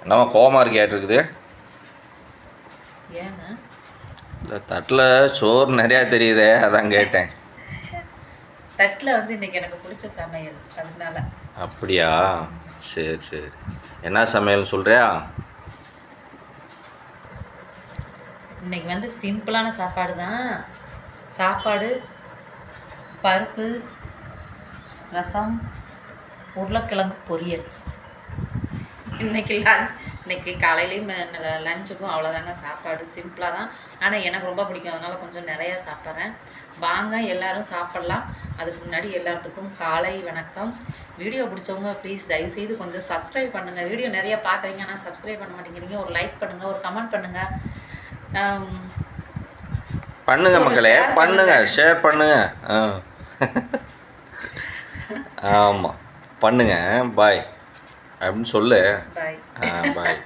என்னம்மா கோவமாக இருக்கேட்டிருக்குது? ஏங்க? இல்லை, தட்டில் சோறு நிறையா தெரியுதே, அதான் கேட்டேன். தட்டில் வந்து இன்னைக்கு எனக்கு பிடிச்ச சமையல், அதனால. அப்படியா? சரி சரி. என்ன சமையல்னு சொல்கிறியா? இன்னைக்கு வந்து சிம்பிளான சாப்பாடு தான். சாப்பாடு, பருப்பு, ரசம், உருளைக்கிழங்கு பொரியல். இன்னைக்கு காலையிலையும் லஞ்சுக்கும் அவ்வளோதாங்க சாப்பாடு. சிம்பிளாக தான், ஆனால் எனக்கு ரொம்ப பிடிக்கும், அதனால் கொஞ்சம் நிறையா சாப்பிட்றேன். வாங்க எல்லோரும் சாப்பிட்லாம். அதுக்கு முன்னாடி எல்லாத்துக்கும் காலை வணக்கம். வீடியோ பிடிச்சவங்க ப்ளீஸ் தயவுசெய்து கொஞ்சம் சப்ஸ்கிரைப் பண்ணுங்கள். வீடியோ நிறையா பார்க்குறீங்க, ஆனால் சப்ஸ்கிரைப் பண்ண மாட்டேங்கிறீங்க. ஒரு லைக் பண்ணுங்கள், ஒரு கமெண்ட் பண்ணுங்கள். பண்ணுங்க மக்களே, பண்ணுங்க, ஷேர் பண்ணுங்க. ஆமாம், பண்ணுங்க. பாய் அப்படின்னு சொல்லு. பாய். பாய்.